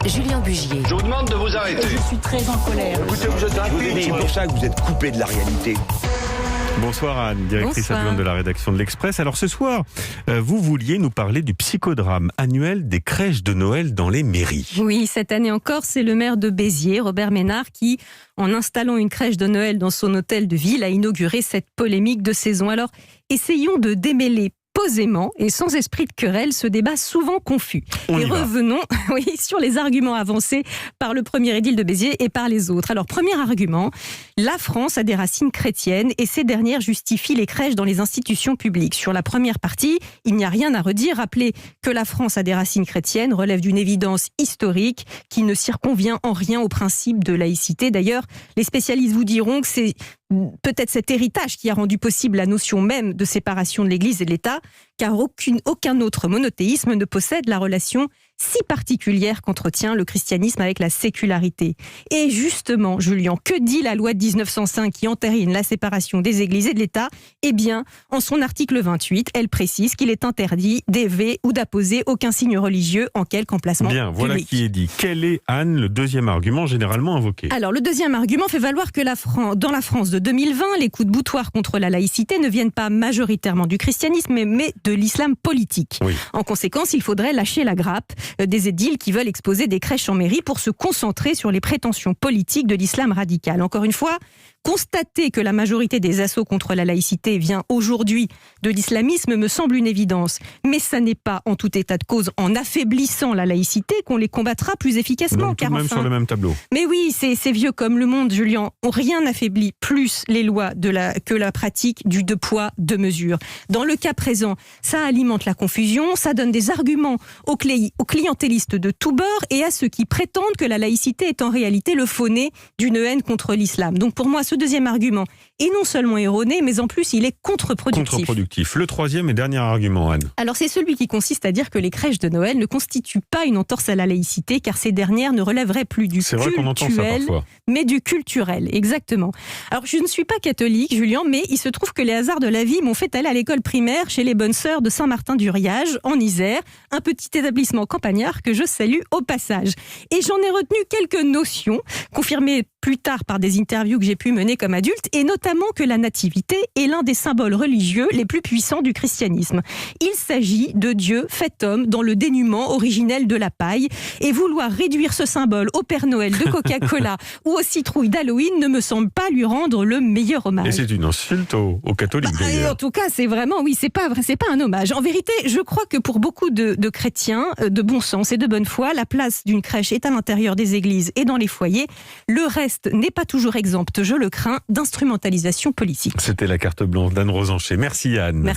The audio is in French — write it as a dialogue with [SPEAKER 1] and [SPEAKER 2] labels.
[SPEAKER 1] Julien Bugier.
[SPEAKER 2] Je vous demande de vous arrêter.
[SPEAKER 3] Je suis très en colère.
[SPEAKER 2] Écoutez, vous êtes rapide.
[SPEAKER 4] C'est pour ça que vous êtes coupé de la réalité.
[SPEAKER 5] Bonsoir Anne, directrice
[SPEAKER 1] Bonsoir.
[SPEAKER 5] adjointe de la rédaction de l'Express. Alors ce soir, vous vouliez nous parler du psychodrame annuel des crèches de Noël dans les mairies.
[SPEAKER 6] Oui, cette année encore, c'est le maire de Béziers, Robert Ménard, qui, en installant une crèche de Noël dans son hôtel de ville, a inauguré cette polémique de saison. Alors, essayons de démêler posément et sans esprit de querelle ce débat souvent confus.
[SPEAKER 5] On y
[SPEAKER 6] Et
[SPEAKER 5] va.
[SPEAKER 6] revenons sur les arguments avancés par le premier édile de Béziers et par les autres. Alors, premier argument, la France a des racines chrétiennes et ces dernières justifient les crèches dans les institutions publiques. Sur la première partie, il n'y a rien à redire. Rappelez que la France a des racines chrétiennes relève d'une évidence historique qui ne circonvient en rien au principe de laïcité. D'ailleurs, les spécialistes vous diront que c'est peut-être cet héritage qui a rendu possible la notion même de séparation de l'Église et de l'État, car aucun autre monothéisme ne possède la relation si particulière qu'entretient le christianisme avec la sécularité. Et justement, Julien, que dit la loi de 1905 qui entérine la séparation des églises et de l'État ? Eh bien, en son article 28, elle précise qu'il est interdit d'élever ou d'apposer aucun signe religieux en quelque emplacement
[SPEAKER 5] Bien, voilà
[SPEAKER 6] public.
[SPEAKER 5] qui est dit. Quel est, Anne, le deuxième argument généralement invoqué ?
[SPEAKER 6] Alors, le deuxième argument fait valoir que dans la France de 2020, les coups de boutoir contre la laïcité ne viennent pas majoritairement du christianisme, mais de l'islam politique.
[SPEAKER 5] Oui.
[SPEAKER 6] En conséquence, il faudrait lâcher la grappe des édiles qui veulent exposer des crèches en mairie pour se concentrer sur les prétentions politiques de l'islam radical. Encore une fois, constater que la majorité des assauts contre la laïcité vient aujourd'hui de l'islamisme me semble une évidence. Mais ça n'est pas, en tout état de cause, en affaiblissant la laïcité qu'on les combattra plus efficacement.
[SPEAKER 5] Donc tout de même sur le même tableau.
[SPEAKER 6] Mais oui, c'est vieux comme le monde, Julien. Rien n'affaiblit plus les lois que la pratique du deux poids, deux mesures. Dans le cas présent, ça alimente la confusion, ça donne des arguments aux clientélistes de tous bords et à ceux qui prétendent que la laïcité est en réalité le faux-nez d'une haine contre l'islam. Donc pour moi, ce deuxième argument est non seulement erroné, mais en plus, il est contre-productif.
[SPEAKER 5] Le troisième et dernier argument, Anne.
[SPEAKER 6] Alors c'est celui qui consiste à dire que les crèches de Noël ne constituent pas une entorse à la laïcité, car ces dernières ne relèveraient plus du
[SPEAKER 5] C'est vrai qu'on entend ça
[SPEAKER 6] cultuel,
[SPEAKER 5] parfois.
[SPEAKER 6] mais du culturel, exactement. Alors je ne suis pas catholique, Julien, mais il se trouve que les hasards de la vie m'ont fait aller à l'école primaire chez les bonnes sœurs de Saint-Martin-du-Riage, en Isère, un petit établissement campagnard que je salue au passage. Et j'en ai retenu quelques notions, confirmées plus tard par des interviews que j'ai pu mener comme adulte, et notamment que la nativité est l'un des symboles religieux les plus puissants du christianisme. Il s'agit de Dieu fait homme dans le dénuement originel de la paille, et vouloir réduire ce symbole au Père Noël de Coca-Cola ou aux citrouilles d'Halloween ne me semble pas lui rendre le meilleur hommage.
[SPEAKER 5] Et c'est une insulte aux catholiques
[SPEAKER 6] Et en
[SPEAKER 5] d'ailleurs.
[SPEAKER 6] tout cas, c'est vraiment, oui, c'est pas un hommage. En vérité, je crois que pour beaucoup de chrétiens, de bon sens et de bonne foi, la place d'une crèche est à l'intérieur des églises et dans les foyers. Le reste n'est pas toujours exempt, je le crains, d'instrumentalisation politique.
[SPEAKER 5] C'était la carte blanche d'Anne Rosencher. Merci Anne.
[SPEAKER 6] Merci.